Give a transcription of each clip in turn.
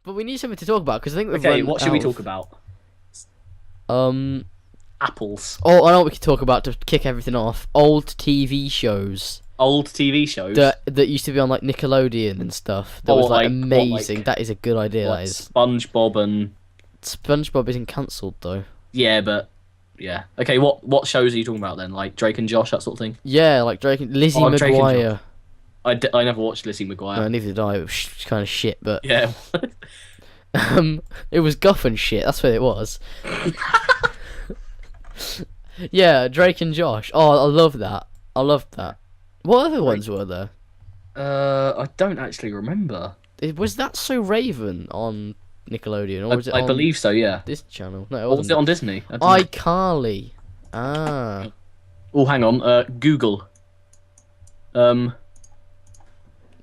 But we need something to talk about because I think we've Okay, run what should we out talk about? of- Apples. Oh, I know what we could talk about to kick everything off. Old TV shows Old TV shows. that used to be on like Nickelodeon and stuff. That was like amazing. That is a good idea. That is. SpongeBob and SpongeBob isn't cancelled though. yeah, but yeah. Okay, what shows are you talking about then? Like Drake and Josh, that sort of thing. Yeah, like Drake and Lizzie Oh, Drake and McGuire. I never watched Lizzie McGuire. No, neither did I. It was kind of shit, but Yeah. it was guff and shit. That's what it was. Yeah, Drake and Josh. Oh, I love that. I loved that. What other ones were there? I don't actually remember. Was that So Raven on Nickelodeon, or was it I on believe so. Yeah. this channel? No, it Or was wasn't. it on Disney? I don't know. iCarly. Ah. Oh, hang on. Google. Google.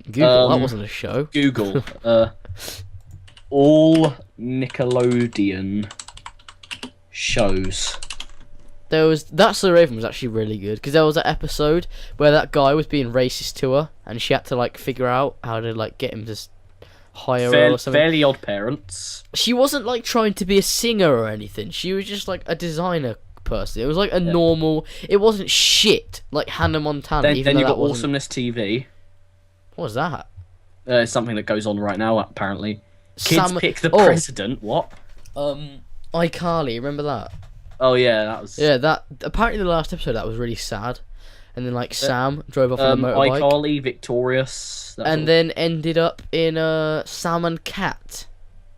That Um, wasn't a show. Google. All Nickelodeon shows. There was That So Raven was actually really good because there was an episode where that guy was being racist to her, and she had to like figure out how to like get him to hire her or something. Fairly Odd Parents. She wasn't like trying to be a singer or anything. She was just like a designer person. It was like a normal. It wasn't shit like Hannah Montana. Then even you though got that wasn't- Awesomeness TV. What was that? It's something that goes on right now, apparently. Kids Sam- pick the oh. president. What? iCarly. Remember that? Oh yeah, that was. Yeah, that apparently the last episode that was really sad, and then like Sam drove off on a motorbike, iCarly, Victorious. and then ended up in Sam and Cat,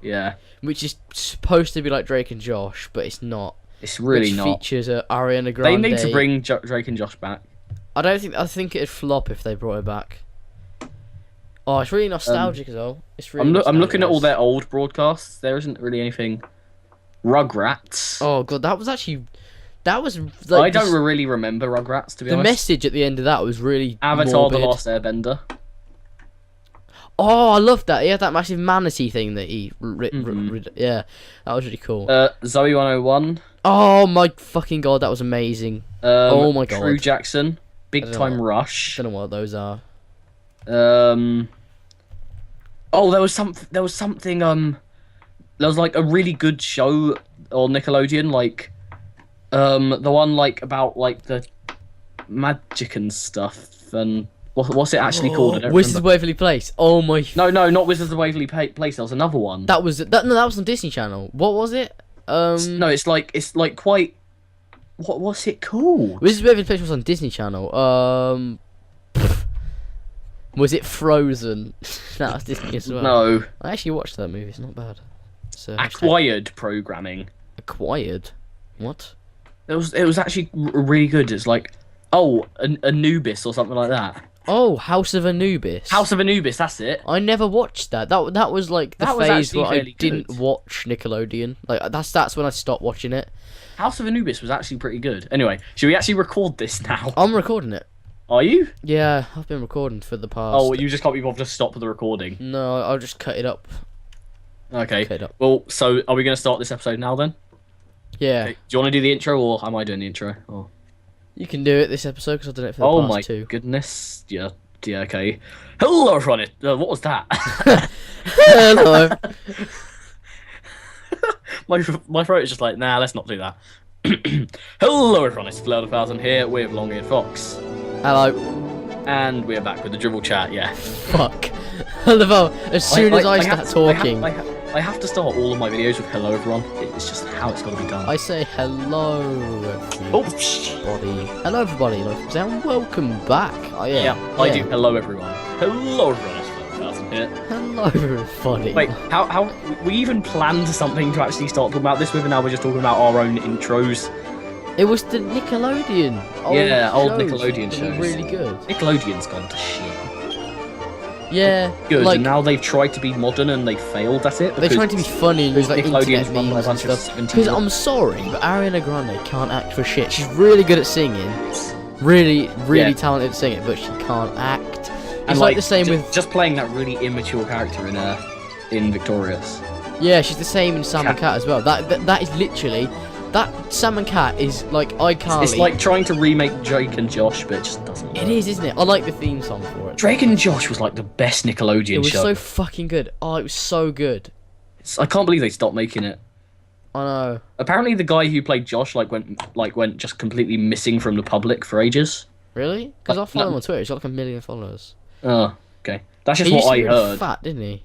Yeah, which is supposed to be like Drake and Josh, but it's not. it's really which not. features Ariana They Grande. need to bring Drake and Josh back. I think it'd flop if they brought it back. Oh, it's really nostalgic as well. It's really. I'm looking at all nostalgic. their old broadcasts. There isn't really anything. Rugrats. Oh god, that was like I don't really remember Rugrats, to be the honest. message at the end of that was really Avatar: morbid. The Last Airbender. Oh, I loved that. He had that massive manatee thing that he Mm-hmm. yeah, that was really cool. Zoe 101. Oh my fucking god, that was amazing. Oh my god. True Jackson. Big I don't Time know. Rush. Don't know what those are. Oh, there was something. There was like a really good show on Nickelodeon, like, the one like about like the magic and stuff, and what's it actually called? I don't Wizards of remember. Waverly Place. Oh my. No, not Wizards of Waverly Place. There was another one. That was that. No, that was on Disney Channel. What was it? No, it's like quite. What's it called? Wizards of Waverly Place was on Disney Channel. Was it Frozen? That was Disney as well. No, I actually watched that movie. It's not bad. So acquired programming. acquired. What? It was actually really good. It's like, oh, Anubis or something like that. Oh, House of Anubis. House of Anubis, that's it. I never watched that. That was like the That was phase actually where I fairly didn't good. watch Nickelodeon. Like that's when I stopped watching it. House of Anubis was actually pretty good. Anyway, should we actually record this now? I'm recording it. Are you? Yeah, I've been recording for the past. Oh, you just can't be bothered to stop the recording. No, I'll just cut it up. Okay. Cut it up. Well, so are we going to start this episode now then? Yeah, Okay. Do you want to do the intro or am I doing the intro? Oh, you can do it this episode because I've done it for the oh past my two. goodness. Yeah, okay. Hello, everyone. What was that? Hello. my throat is just like, nah, let's not do that. Hello, everyone. It's Macleod 1000 here with Long-Eared Fox. Hello. And we're back with the Drivel Chat, yeah. Fuck. Hello. As soon as I start talking, I have to start all of my videos with hello, everyone. It's just how it's got to be done. I say hello, Oh, everybody. Hello, everybody. And welcome back. Oh, yeah. I do. Hello, everyone. Hello, everyone. It's Macleod 1000 here. Hello, everybody. Wait, how we even planned something to actually start talking about this with, and now we're just talking about our own intros. It was the Nickelodeon. Old shows Nickelodeon that were shows. really good. Nickelodeon's gone to shit. Yeah. Good, Like, and now they've tried to be modern and they failed at it. they're trying to be funny and use like Nickelodeon's internet run by a memes and bunch of stuff. 17 Because I'm sorry, but Ariana Grande can't act for shit. She's really good at singing. Really Yeah. talented at singing, but she can't act. It's And like the same with... just playing that really immature character in Victorious. Yeah, she's the same in Sam and Cat as well. That is literally... That Sam and Cat is like iCarly. It's like trying to remake Drake and Josh, but it just doesn't work. It is, isn't it? I like the theme song for it. Drake and Josh was like the best Nickelodeon It was show. so fucking good. Oh, it was so good. I can't believe they stopped making it. I know. Apparently, the guy who played Josh went just completely missing from the public for ages. Really? Because I follow no- him on Twitter. He's got like 1 million followers. Oh, okay. That's just He used what to I be really heard. fat, didn't he?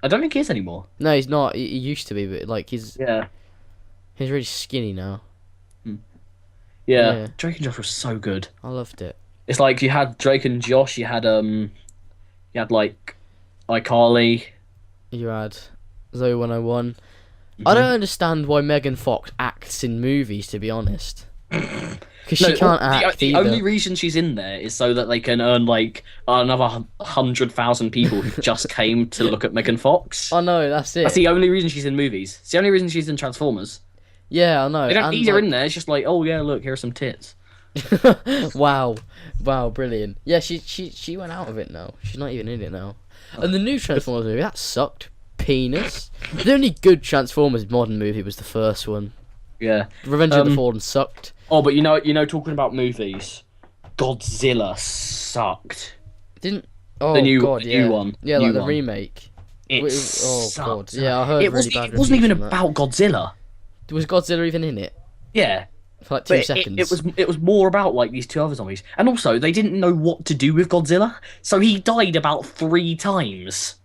I don't think he is anymore. No, he's not. He used to be, but like he's Yeah. really skinny now. Yeah. Drake and Josh was so good. I loved it. It's like you had Drake and Josh. You had like iCarly. You had Zoe 101. Mm-hmm. I don't understand why Megan Fox acts in movies, to be honest. Because she can't act the either. only reason she's in there is so that they can earn like another 100,000 people who just came to look at Megan Fox. I know, that's it. That's the only reason she's in movies. It's the only reason she's in Transformers. Yeah, I know. They don't and, need her in there. It's just like, oh yeah, look, here are some tits. Wow, brilliant. Yeah, she went out of it now. She's not even in it now. And the new Transformers movie, that sucked. Penis. The only good Transformers modern movie was the first one. Yeah. Revenge of the Fallen sucked. Oh, but you know, talking about movies, Godzilla sucked. Didn't. Oh The new god, yeah. one. Yeah, New like the one. remake. It Oh sucked. god, yeah, I heard It really bad. It wasn't even reviews from about Godzilla. that. Was Godzilla even in it Yeah. for like 2 But seconds? it was more about like these two other zombies, and also they didn't know what to do with Godzilla, so he died about 3 times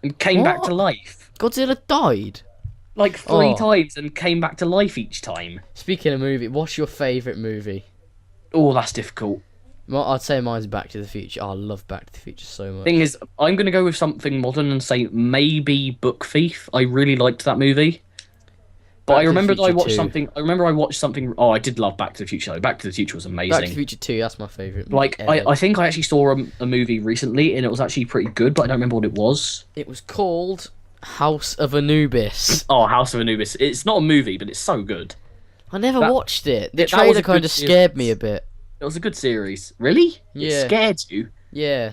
and came back What? to life, Godzilla died. like 3 Oh. times, and came back to life each time. Speaking of movie, what's your favourite movie? Oh, that's difficult. Well, I'd say mine's Back to the Future. I love Back to the Future so much. Thing is, I'm gonna go with something modern and say maybe Book Thief. I really liked that movie. But Back I to the remember that I Future watched 2. something. I remember I watched something. Oh, I did love Back to the Future. Though. Back to the Future was amazing. Back to the Future 2, that's my favourite movie Like ever. I think I actually saw a movie recently, and it was actually pretty good, but I don't remember what it was. It was called House of Anubis. Oh, House of Anubis. It's not a movie, but it's so good. I never That- watched it. The that was trailer a kind good of scared me series. a bit. It was a good series. Really? Yeah. It scared you? Yeah.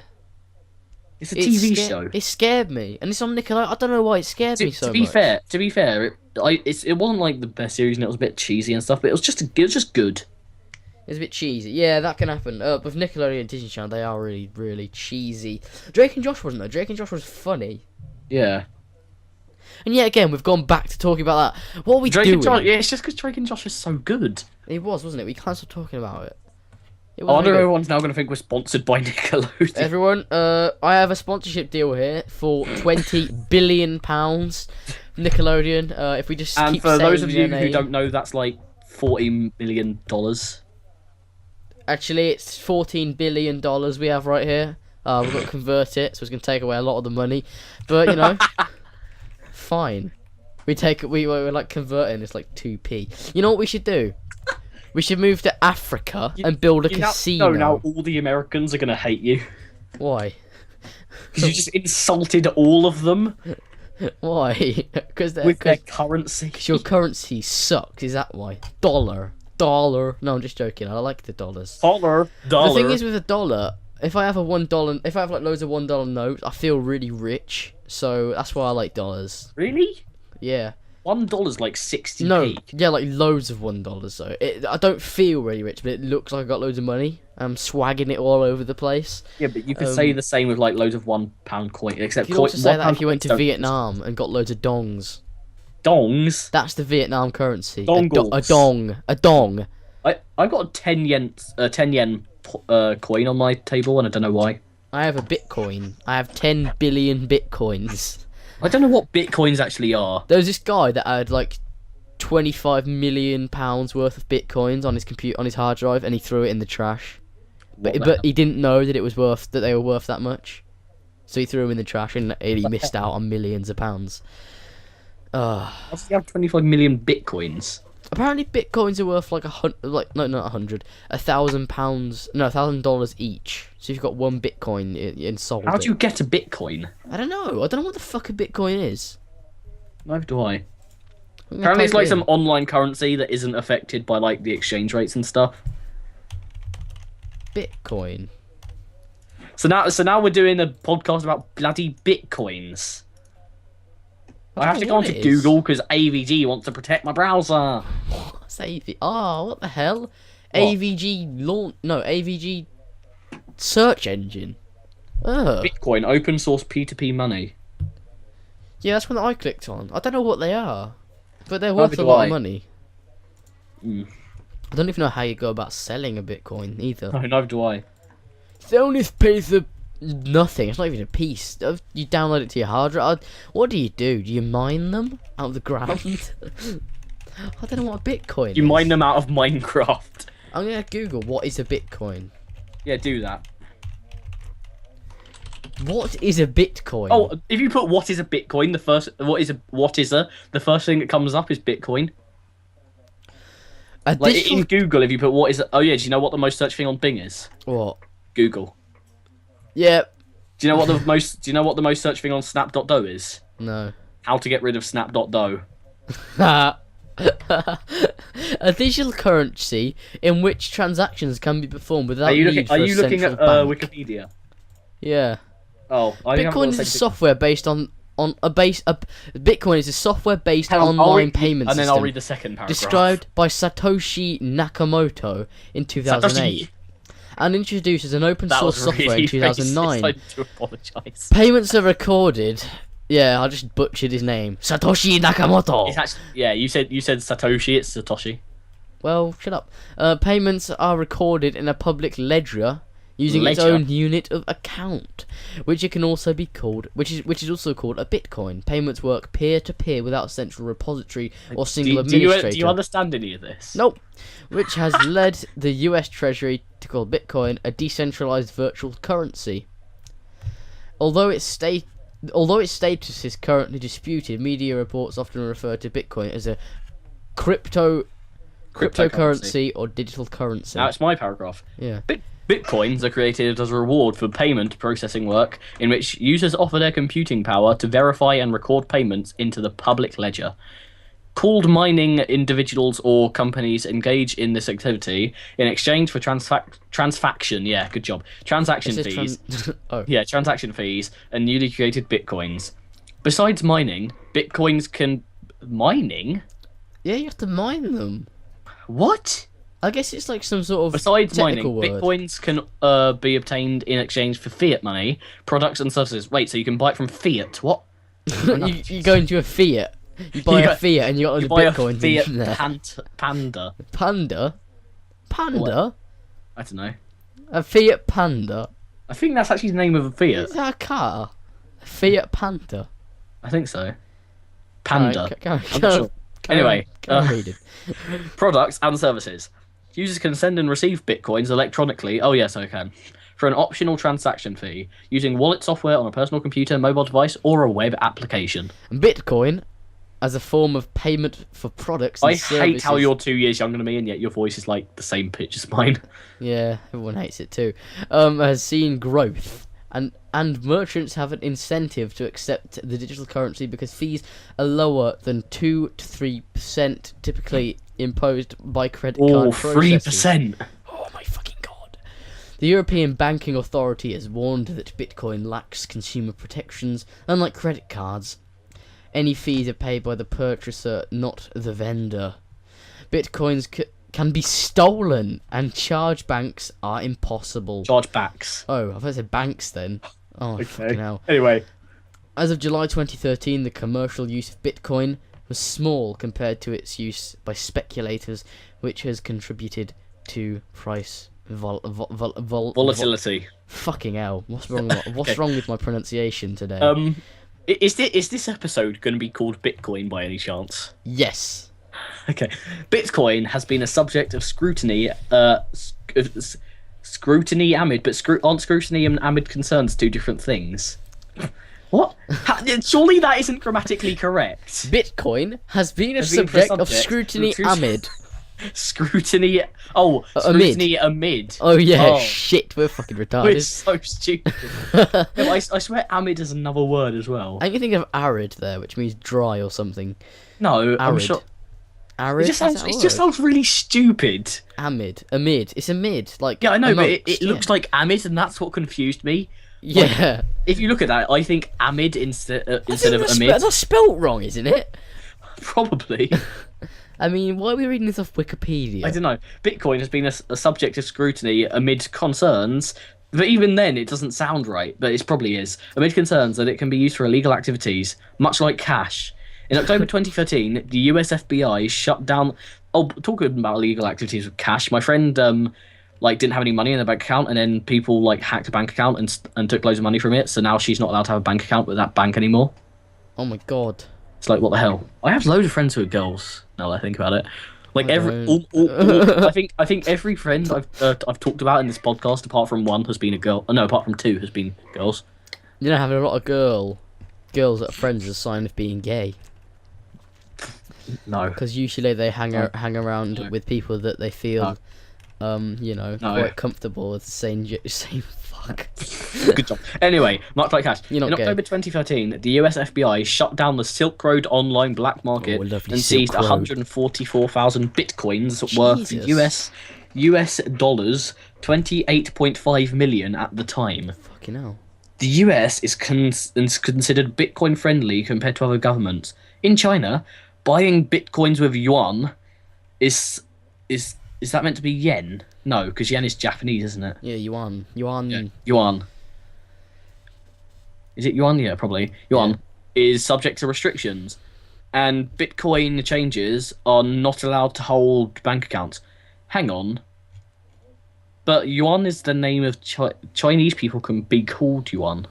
It's a TV show. It scared me, and it's on Nickelodeon. I don't know why it scared me so To be much. fair, it wasn't like the best series, and it was a bit cheesy and stuff, but it was just good. It's a bit cheesy. Yeah, that can happen. With Nickelodeon and Disney Channel, they are really, really cheesy. Drake and Josh wasn't though. Drake and Josh was funny. Yeah. And yet again, we've gone back to talking about that. What are we Drake doing? and Josh. Yeah, it's just because Drake and Josh is so good. It was, wasn't it? We can't stop talking about it. It Oh, was I know really good. everyone's now going to think we're sponsored by Nickelodeon. Everyone, I have a sponsorship deal here for £20 billion. Nickelodeon. If we just And keep for those saying of their you who name. don't know, that's like $40 million. Actually, it's $14 billion we have right here. We've got to convert it, so it's going to take away a lot of the money. But, you know, fine. We're like converting, it's like 2p. You know what we should do? We should move to Africa and build a casino. No, now all the Americans are going to hate you. Why? Because you just insulted all of them Why? Because with their currency. your currency sucks, is that why? Dollar. No, I'm just joking. I like the dollars. Dollar. The thing is with a dollar, if I have if I have like loads of $1 notes, I feel really rich. So that's why I like dollars. Really? Yeah. $1's like 60p. No, yeah, like loads of $1 though. I don't feel really rich, but it looks like I got loads of money. I'm swagging it all over the place. Yeah, but you could say the same with like loads of £1 coin, except You could also say that if you went to don't- Vietnam and got loads of dongs. Dongs. That's the Vietnam currency. Dongles. A dong. I got a 10 yen coin on my table, and I don't know why. I have a Bitcoin. I have 10 billion Bitcoins. I don't know what bitcoins actually are. There was this guy that had like £25 million worth of Bitcoins on his on his hard drive, and he threw it in the trash. What the But hell? he didn't know that they were worth that much, so he threw them in the trash, and he missed out on millions of pounds. How does he have 25 million bitcoins? Apparently, Bitcoins are worth like £1,000. No, $1,000 each. So if you've got one Bitcoin and sold How it. do you get a bitcoin? I don't know. I don't know what the fuck a Bitcoin is. Neither do I. I'm gonna Apparently, it's type like it some in. online currency that isn't affected by like the exchange rates and stuff. Bitcoin. So now we're doing a podcast about bloody bitcoins. I have to go what onto it is. Google because AVG wants to protect my browser. What's AV? Oh, what the hell? What? AVG search engine. Ugh. Bitcoin, open source P2P money. Yeah, that's one that I clicked on. I don't know what they are, but they're Neither worth a do lot I. of money. Mm. I don't even know how you go about selling a Bitcoin either. No, neither do I. Selling this piece of nothing. It's not even a piece. You download it to your hard drive. What do? Do you mine them out of the ground? I don't know what a Bitcoin You is. mine them out of Minecraft. I'm gonna Google what is a Bitcoin. Yeah, do that. What is a Bitcoin? Oh, if you put what is a Bitcoin, the first the first thing that comes up is Bitcoin. Like in Google, if you put what is oh yeah, do you know what the most searched thing on Bing is? What? Google. Yeah. Do you know what the most searched thing on Snap.do is? No. How to get rid of Snap.do. A digital currency in which transactions can be performed without Are you need for are a you looking central at bank. Wikipedia? Yeah. Oh, I think Bitcoin is a software based on a base. Bitcoin is a software-based online payment system. And then I'll read the second paragraph. Described by Satoshi Nakamoto in 2008, and introduced as an open source software in 2009. I do apologise. Payments are recorded. Yeah, I just butchered his name. Satoshi Nakamoto. It's actually, yeah, you said Satoshi. It's Satoshi. Well, shut up. Payments are recorded in a public ledger using its own unit of account, which it can also be called, which is also called a Bitcoin. Payments work peer to peer without a central repository or single administrator. Do you understand any of this? Nope. Which has led the U.S. Treasury to call Bitcoin a decentralized virtual currency. Although its status is currently disputed, media reports often refer to Bitcoin as a cryptocurrency or digital currency. Now it's my paragraph. Yeah. Bitcoins are created as a reward for payment processing work in which users offer their computing power to verify and record payments into the public ledger. Called mining, individuals or companies engage in this activity in exchange for transaction. Yeah, good job. Transaction fees. Yeah, transaction fees and newly created bitcoins. Besides mining, bitcoins can mining. Yeah, you have to mine them. What? I guess it's like some sort of besides mining, word. bitcoins can be obtained in exchange for fiat money, products and services. Wait, so you can buy it from fiat? What? you go into a fiat. You buy a fiat and you got all the bitcoins in there. Panda. Panda? Panda? I don't know. A Fiat Panda? I think that's actually the name of a Fiat. Is that a car? A Fiat Panda? I think so. Panda. I'm not sure. Anyway, products and services. Users can send and receive bitcoins electronically. Oh yes, I can. For an optional transaction fee, using wallet software on a personal computer, mobile device, or a web application. Bitcoin, as a form of payment for products and services. I hate how you're 2 years younger than me, and yet your voice is like the same pitch as mine. Yeah, everyone hates it too. Has seen growth. And merchants have an incentive to accept the digital currency because fees are lower than 2 to 3%, typically imposed by credit card processors. 3%! Oh my fucking god. The European Banking Authority has warned that Bitcoin lacks consumer protections, unlike credit cards. Any fees are paid by the purchaser, not the vendor. Bitcoins can be stolen, and chargebacks are impossible. Chargebacks. Oh, I thought I said banks then. Oh, okay. Fucking hell. Anyway. As of July 2013, the commercial use of Bitcoin was small compared to its use by speculators, which has contributed to price volatility. Fucking hell. What's wrong with my pronunciation today? Is this episode going to be called Bitcoin by any chance? Yes. Okay. Bitcoin has been a subject of scrutiny, scrutiny amid, but aren't scrutiny and amid concerns two different things? What? Surely that isn't grammatically correct. Bitcoin has been a subject of scrutiny amid. Scrutiny. Oh, scrutiny amid. Oh yeah, shit, we're fucking retarded. We're so stupid. No, I swear amid is another word as well. I can think of arid there, which means dry or something. No, arid. I'm sure. Arid. It just sounds really stupid. Amid. It's a mid. Like yeah, I know, but it looks like amid, and that's what confused me. Yeah. Like, if you look at that, I think amid instead of amid. That's spelt wrong, isn't it? Probably. I mean, why are we reading this off Wikipedia? I don't know. Bitcoin has been a subject of scrutiny amid concerns But even then, it doesn't sound right, but it probably is. Amid concerns that it can be used for illegal activities, much like cash. In October 2013, the US FBI shut down. Oh, talking about illegal activities with cash, my friend didn't have any money in their bank account, and then people like hacked a bank account and took loads of money from it. So now she's not allowed to have a bank account with that bank anymore. Oh my god. It's like, what the hell? I have loads of friends who are girls. Now that I think about it, like I I think every friend I've talked about in this podcast, apart from one, has been a girl. No, apart from two, has been girls. You know, having a lot of girls that are friends is a sign of being gay. No, because usually they hang around with people that they feel, quite comfortable with saying fuck. Good job. Anyway, much like cash. In October 2013, the US FBI shut down the Silk Road online black market and seized 144,000 bitcoins worth US dollars 28.5 million at the time. Fucking hell. The US is considered Bitcoin friendly compared to other governments. In China, buying bitcoins with yuan is that meant to be yen? No, because yen is Japanese, isn't it? Yeah, yuan. Yeah, yuan. Is it yuan? Yeah, probably. Yuan is subject to restrictions, and Bitcoin changes are not allowed to hold bank accounts. Hang on. But yuan is the name of Chinese people can be called yuan.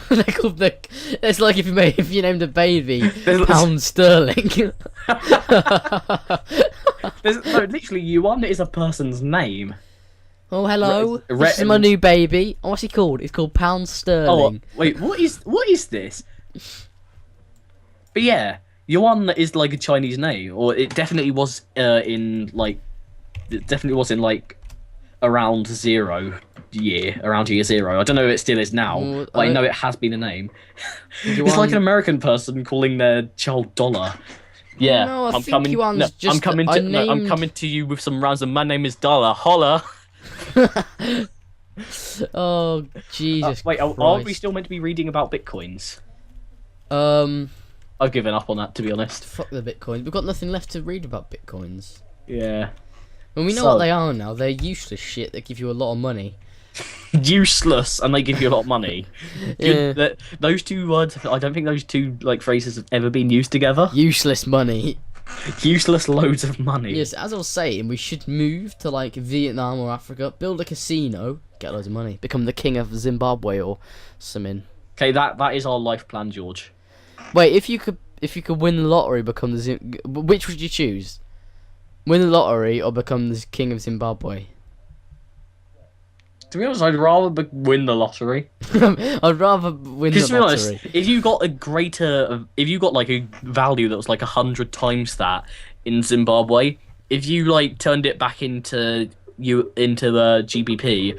They're called it's like if you named a baby pound sterling. No, literally, yuan is a person's name. Oh, hello. This is my new baby. Oh, what's he called? It's called pound sterling. Oh, wait, what is this? But yeah, yuan is like a Chinese name, or it definitely was in around around year zero. I don't know if it still is now, but I know it has been a name. It's like an American person calling their child dollar. Yeah, no, I'm coming to you with some rounds, and my name is Dollar. Holla. Oh, Jesus. Wait, are we still meant to be reading about bitcoins? I've given up on that, to be honest. Fuck the bitcoins. We've got nothing left to read about bitcoins. Yeah. When we know what they are now, they're useless shit that give you a lot of money. Useless, and they give you a lot of money. Yeah. Those two words, I don't think those two phrases have ever been used together. Useless money. Useless loads of money. Yes, as I was saying, we should move to like Vietnam or Africa, build a casino, get loads of money, become the king of Zimbabwe or something. Okay, that is our life plan, George. Wait, if you could win the lottery, become which would you choose? Win the lottery or become the king of Zimbabwe? To be honest, I'd rather win the lottery. I'd rather win the lottery. To be honest, if you got like a value that was like 100 times that in Zimbabwe, if you like turned it back into the GBP,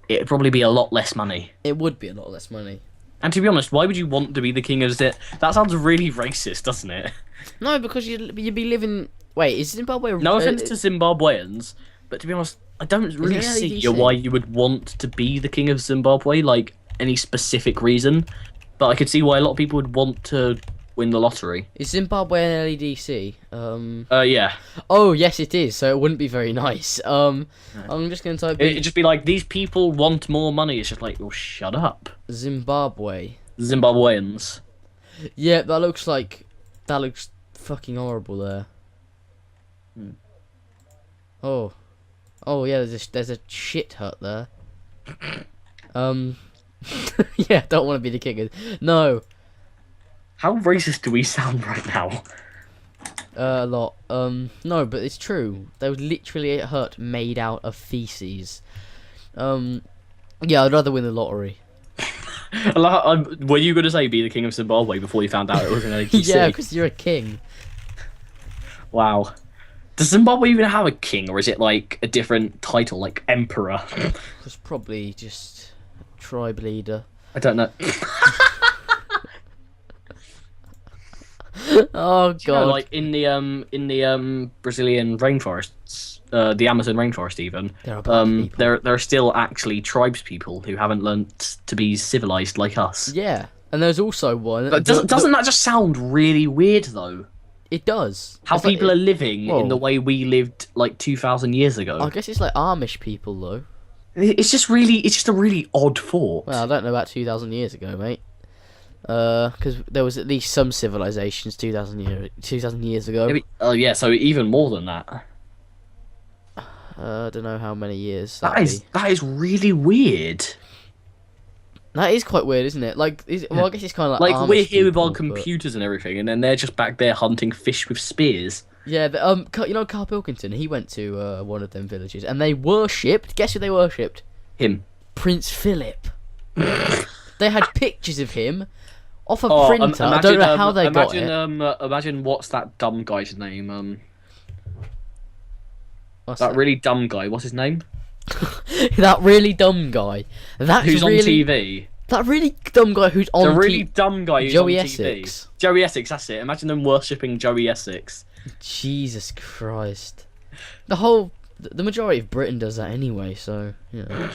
it'd probably be a lot less money. It would be a lot less money. And to be honest, why would you want to be the king of Zimbabwe? That sounds really racist, doesn't it? No, because you'd be living. Wait, is Zimbabwe? No offense to Zimbabweans, but to be honest, I don't really see why you would want to be the king of Zimbabwe, like any specific reason. But I could see why a lot of people would want to win the lottery. Is Zimbabwe an LEDC? Yeah. Oh, yes, it is. So it wouldn't be very nice. I'm just gonna type. It'd just be like, these people want more money. It's just like, well, shut up. Zimbabweans. Yeah, that looks fucking horrible there. Oh yeah, there's a shit hut there. Yeah, don't want to be the king. No. How racist do we sound right now? A lot. No, but it's true. There was literally a hut made out of feces. Yeah, I'd rather win the lottery. Were you going to say be the king of Zimbabwe before you found out it was an ATC? Yeah, because you're a king. Wow. Does Zimbabwe even have a king, or is it like a different title, like emperor? It's probably just a tribe leader. I don't know. Oh god! You know, like in the Brazilian rainforests, the Amazon rainforest, even there are still actually tribes people who haven't learnt to be civilized like us. Yeah, and there's also one. But doesn't that just sound really weird though? It does. How people are living in the way we lived like 2,000 years ago. I guess it's like Amish people though. It's just a really odd thought. Well, I don't know about 2,000 years ago, mate. Because there was at least some civilizations 2,000 years ago. Maybe, oh yeah, so even more than that. I don't know how many years That is really weird. That is quite weird, isn't it? Like, well, I guess it's kind of like We're here with people, our computers and everything, and then they're just back there hunting fish with spears. Yeah, you know Carl Pilkington. He went to one of them villages, and they worshipped. Guess who they worshipped? Him. Prince Philip. They had pictures of him off a printer. I don't know how they got it. Imagine what's that dumb guy's name? What's that really dumb guy. What's his name? That really dumb guy. Who's on TV? That really dumb guy who's on. The really dumb guy who's Joey on Essex. TV. Joey Essex. That's it. Imagine them worshipping Joey Essex. Jesus Christ. The majority of Britain does that anyway. So you know.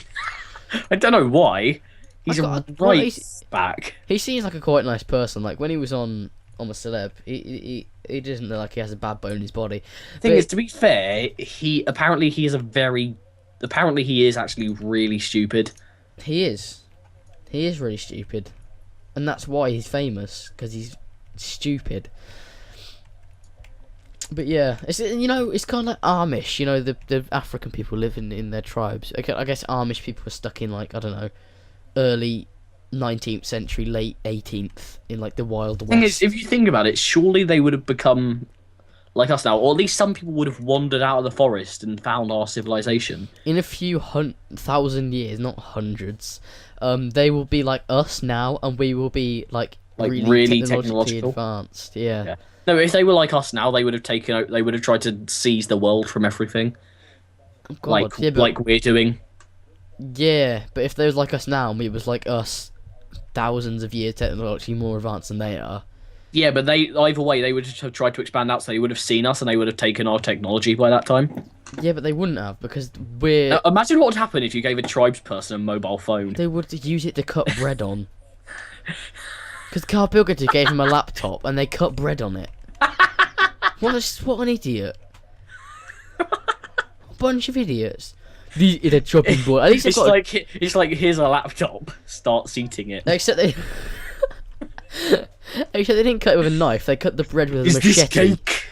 I don't know why. He's back. He seems like a quite nice person. Like when he was on a celeb, he doesn't look like he has a bad bone in his body. The thing is, to be fair, he is actually really stupid. He is really stupid, and that's why he's famous, because he's stupid. But yeah, it's kind of like Amish. You know, the African people live in their tribes. I guess Amish people were stuck in, like, I don't know, early 19th century, late 18th, in like the Wild West. Thing is, if you think about it, surely they would have become like us now, or at least some people would have wandered out of the forest and found our civilization. In a few thousand years, not hundreds, they will be like us now, and we will be like really technologically advanced. Yeah. No, if they were like us now, they would have They would have tried to seize the world from everything. Oh, God, like we're doing. Yeah, but if they was like us now, and we was like us, thousands of years technologically more advanced than they are. Yeah, but either way, they would have tried to expand out, so they would have seen us, and they would have taken our technology by that time. Yeah, but they wouldn't have, because we're... Now, imagine what would happen if you gave a tribesperson a mobile phone. They would use it to cut bread on. Because Carl Pilkington gave him a laptop, and they cut bread on it. What an idiot. Bunch of idiots. They're chopping board. At least it's like here's a laptop. Start seating it. Except they didn't cut it with a knife. They cut the bread with a machete. Is this cake?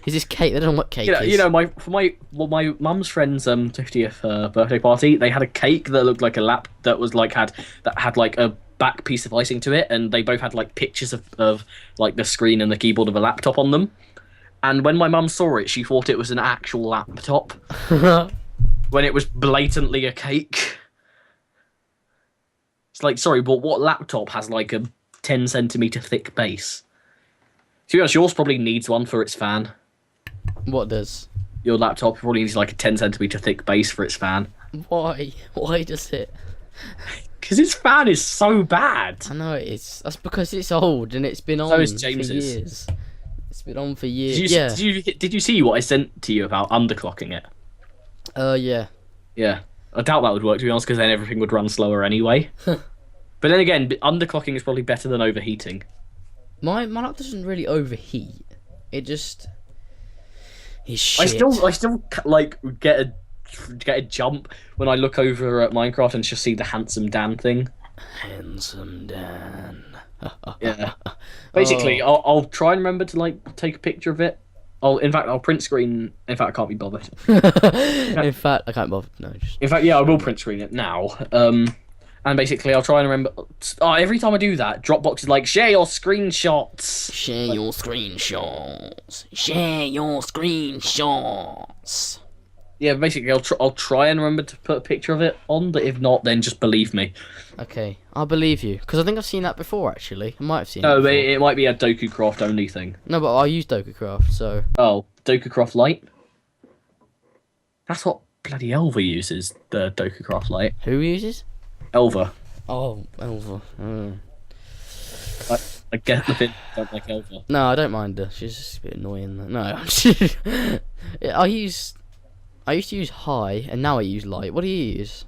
Is this cake? They don't know what cake is. You know, my mum's friend's 50th birthday party, they had a cake that looked like had like a back piece of icing to it, and they both had like pictures of like the screen and the keyboard of a laptop on them. And when my mum saw it, she thought it was an actual laptop. When it was blatantly a cake. It's like, sorry, but what laptop has like a 10cm thick base? To be honest, yours probably needs one for its fan. What does? Your laptop probably needs like a 10cm thick base for its fan. Why? Why does it? Because its fan is so bad. I know it is. That's because it's old and it's been on for years. It's been on for years. Did you see what I sent to you about underclocking it? Yeah. Yeah. I doubt that would work, to be honest, because then everything would run slower anyway. But then again, underclocking is probably better than overheating. My laptop doesn't really overheat. It just is shit. I still like get a jump when I look over at Minecraft and just see the Handsome Dan thing. Handsome Dan. Yeah. Basically, I'll try and remember to like take a picture of it. I'll print screen. In fact, I can't be bothered. In fact, I can't bother. No, In fact, yeah, I will print screen it now. And basically, I'll try and remember. Every time I do that, Dropbox is like, share your screenshots. Share your screenshots. Share your screenshots. Yeah, basically, I'll try and remember to put a picture of it on, but if not, then just believe me. Okay, I'll believe you, because I think I've seen that before, actually. I might have seen it No, before. but it might be a DokuCraft only thing. No, but I use DokuCraft, so... Oh, DokuCraft Lite? That's what bloody Elva uses, the DokuCraft Lite. Who uses? Elva. Oh, Elva. I get the bit, don't like Elva. No, I don't mind her. She's just a bit annoying. No, I used to use high, and now I use light. What do you use?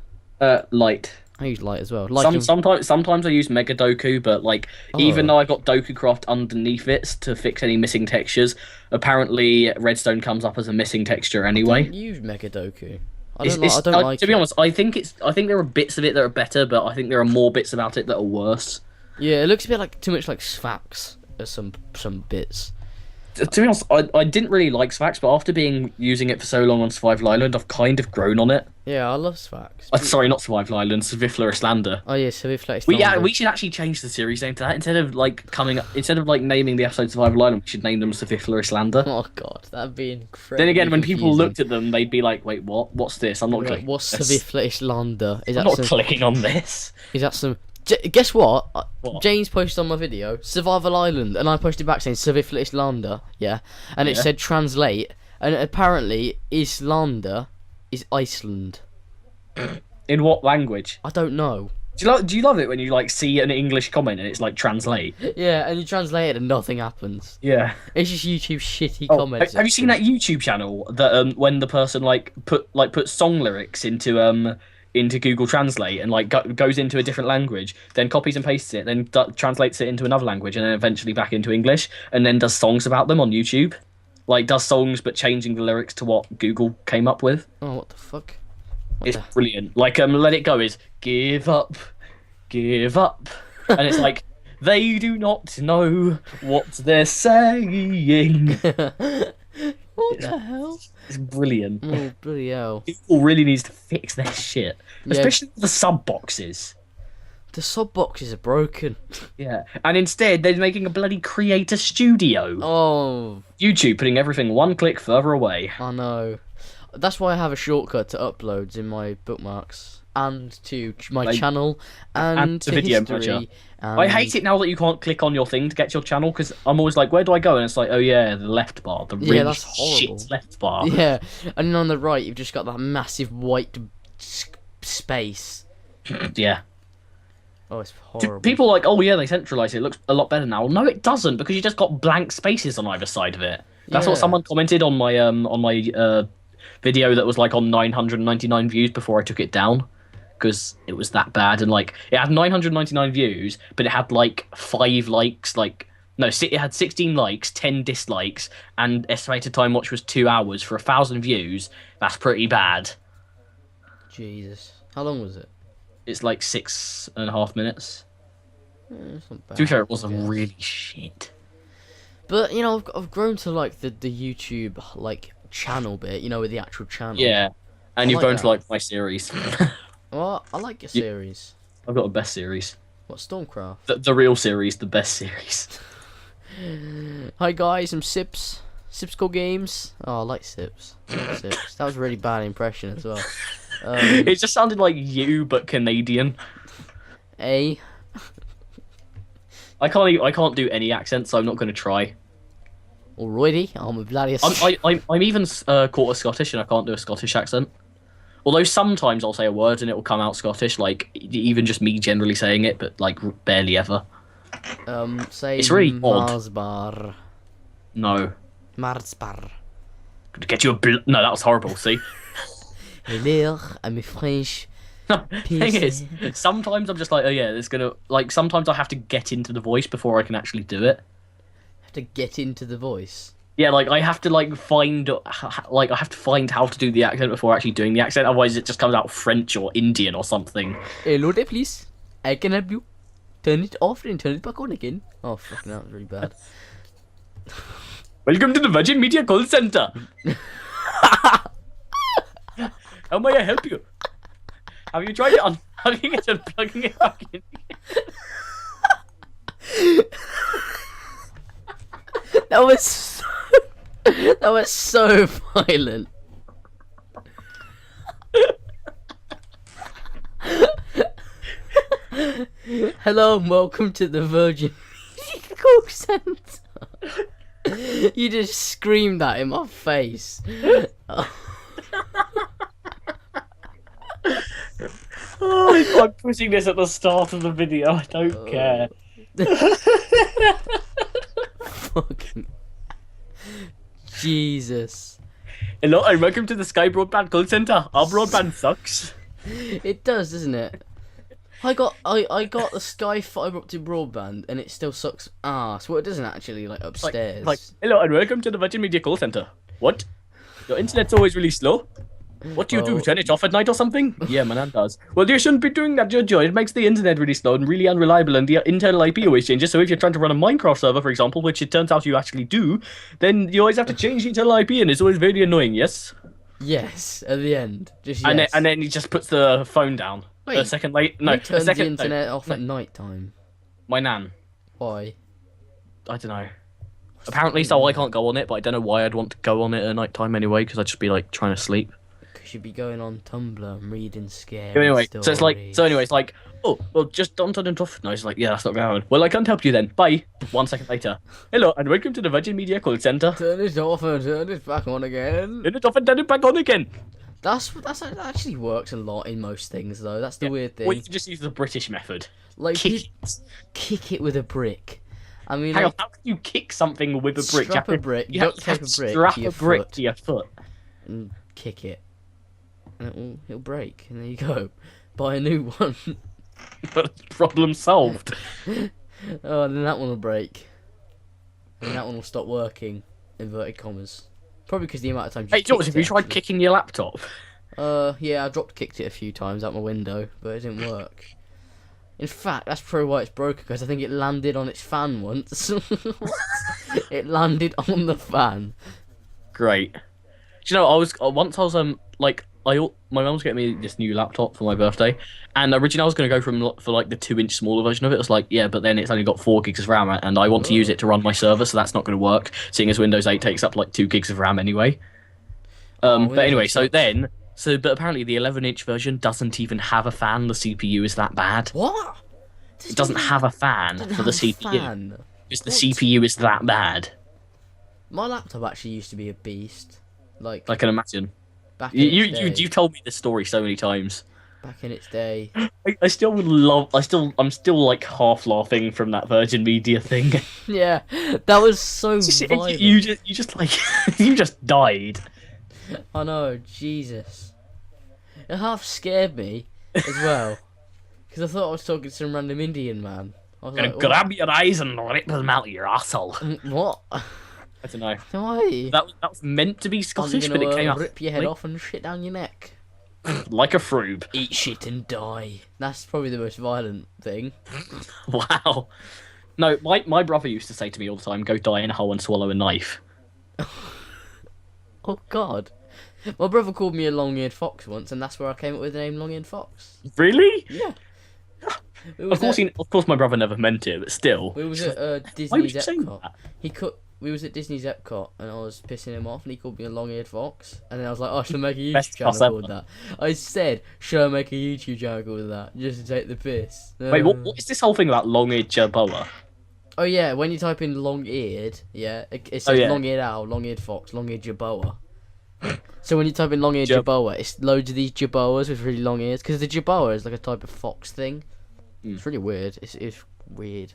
Light. I use light as well. Sometimes I use Mega Doku, but like even though I got DokuCraft underneath it to fix any missing textures, apparently Redstone comes up as a missing texture anyway. I don't use Mega Doku. I don't like to be it. honest, I think there are bits of it that are better, but I think there are more bits about it that are worse. Yeah, it looks a bit like too much like Sphax at some bits. To be honest, I didn't really like Sfax, but after using it for so long on Survival Island, I've kind of grown on it. Yeah, I love Sphax. Sorry, not Survival Island, Survivor Islander. Oh yeah, so if We should actually change the series name to that instead of naming the episode Survival Island. We should name them Survivor Islander. Oh god, that'd be incredible. Then again, when people looked at them, they'd be like, "Wait, what? What's this? I'm not clicking. What's Survivor Islander? I'm not clicking on this." Is that some? Guess what? What? James posted on my video Survival Island, and I posted back saying Survivor Islander. Yeah, and it said translate, and apparently Islander is Iceland. In what language? I don't know. Do you love it when you like see an English comment and it's like translate? Yeah, and you translate it and nothing happens. Yeah. It's just YouTube shitty comments. Have you seen that YouTube channel that when the person put song lyrics into Google Translate and like goes into a different language, then copies and pastes it, then translates it into another language, and then eventually back into English, and then does songs about them on YouTube, like does songs but changing the lyrics to what Google came up with. Oh, what the fuck? It's brilliant. Like Let It Go is give up, and it's like they do not know what they're saying. What the hell? It's brilliant. Oh, bloody hell. People really needs to fix their shit, especially the sub boxes. The sub boxes are broken. Yeah, and instead they're making a bloody creator studio. Oh, YouTube putting everything one click further away. I know. That's why I have a shortcut to uploads in my bookmarks and to my channel and to video history. manager. I hate it now that you can't click on your thing to get to your channel, because I'm always like, where do I go? And it's like, oh yeah, the left bar, the really that's horrible. shit left bar. Yeah, and then on the right you've just got that massive white space. Yeah. Oh, it's horrible. People are like, oh yeah, they centralised it. It looks a lot better now. No, it doesn't, because you just got blank spaces on either side of it. That's what someone commented on my video that was like on 999 views before I took it down, because it was that bad. And like it had 999 views, but it had like 5 likes, it had 16 likes, 10 dislikes, and estimated time watch was 2 hours for 1,000 views. That's pretty bad. Jesus, how long was it? It's like 6.5 minutes. It's not bad, To be fair, it wasn't really shit. But you know, I've grown to like the YouTube like channel bit, you know, with the actual channel. Yeah, and you've like grown that. to like my series. Well, I like your series. I've got the best series. What, Stormcraft? The real series, the best series. Hi guys, I'm Sips. Sipscore Games. Oh, I like Sips. I like Sips. That was a really bad impression as well. It just sounded like you, but Canadian. A. I can't do any accent, so I'm not going to try. Alrighty, I'm a bloody. I'm even quarter Scottish, and I can't do a Scottish accent. Although sometimes I'll say a word and it will come out Scottish, like even just me generally saying it, but like barely ever. Say It's really odd. Marsbar. No. Marsbar. Could get you no, that was horrible. See. Hello, I'm French. Thing is, sometimes I'm just like, oh yeah, it's gonna like. Sometimes I have to get into the voice before I can actually do it. Have to get into the voice. Yeah, like I have to find how to do the accent before actually doing the accent. Otherwise, it just comes out French or Indian or something. Hello there, please. I can help you. Turn it off and turn it back on again. Oh fucking, that was really bad. Welcome to the Virgin Media Call Center. How may I help you? Have you tried it unplugging it and plugging it back in? That was so violent. Hello and welcome to the Virgin Media Call Center. You just screamed that in my face. Oh, I'm putting this at the start of the video. I don't care. Fucking Jesus. Hello and welcome to the Sky Broadband Call Center. Our broadband sucks. It does, doesn't it? I got the Sky fibre optic broadband and it still sucks ass. Well, it doesn't actually, like upstairs. Like, hello and welcome to the Virgin Media Call Center. What? Your internet's always really slow? What do you do? Well, Turn it off at night or something? Yeah, my nan does. Well, you shouldn't be doing that, Jojo. It makes the internet really slow and really unreliable, and the internal IP always changes. So if you're trying to run a Minecraft server, for example, which it turns out you actually do, then you always have to change the internal IP, and it's always very annoying. Yes. yes, at the end. Just And yes. then he just puts the phone down. Wait, a second late. No, Who a turns second. the internet no, off at night time? my nan. Why? I don't know. Apparently, so I can't go on it, but I don't know why I'd want to go on it at night time anyway, because I'd just be like trying to sleep. Because you'd be going on Tumblr and reading scary Anyway, stories. so it's like, oh, well, just don't turn it off. No, it's like, yeah, that's not going to happen. Well, I can't help you then. Bye. 1 second later. Hello, and welcome to the Virgin Media Callcenter. Turn it off and turn it back on again. Turn it off and turn it back on again. That actually works a lot in most things, though. That's the weird thing. Or you can just use the British method. Like, Kick it with a brick. I mean, Hang like, on, how can you kick something with a brick? strap a brick, You have duct to tape a brick strap to your a brick foot. to your foot. and kick it, and it'll break, and there you go. Buy a new one. But problem solved. Oh, and then that one will break, and that one will stop working. Inverted commas. Probably because the amount of times. Hey, George, have you tried kicking your laptop? Yeah, I kicked it a few times out my window, but it didn't work. In fact, that's probably why it's broken, because I think it landed on its fan once. It landed on the fan. Great. Do you know, my mum was getting me this new laptop for my birthday, and originally I was going to go for like the 2-inch smaller version of it. I was like, yeah, but then it's only got 4 gigs of RAM, and I want to use it to run my server, so that's not going to work, seeing as Windows 8 takes up like 2 gigs of RAM anyway. But anyway, but apparently the 11-inch version doesn't even have a fan. The CPU is that bad. What? It doesn't have a fan for the CPU. Because the CPU is that bad. My laptop actually used to be a beast. Like I can imagine. back in its day. You've told me this story so many times. Back in its day. I'm still like half laughing from that Virgin Media thing. Yeah, that was so violent. You just like you just died. I know, Jesus. It half scared me as well, because I thought I was talking to some random Indian man. I was Gonna like, grab your eyes and rip them out of your asshole. what? I don't know. Why? That was meant to be Scottish, I'm but gonna it came out rip your head off and shit down your neck. like a froob. Eat shit and die. That's probably the most violent thing. Wow. No, my brother used to say to me all the time, "Go die in a hole and swallow a knife." Oh God. My brother called me a long-eared fox once, and that's where I came up with the name long-eared fox. Really? Yeah. Of course, my brother never meant it, but still. We was at Why would Disney's you say Epcot. that? We was at Disney's Epcot, and I was pissing him off, and he called me a long-eared fox. And then I was like, "Oh, should I make a YouTube Best channel fuss called ever. that?" I said, "Should I make a YouTube channel called that, just to take the piss?" Wait, what is this whole thing about long-eared jerboa? Oh yeah, when you type in long-eared, yeah, it says Oh, yeah. long-eared owl, long-eared fox, long-eared jerboa. So when you type in long-eared Jab- jerboa, it's loads of these jerboas with really long ears, because the jerboa is like a type of fox thing. It's really weird. It's weird.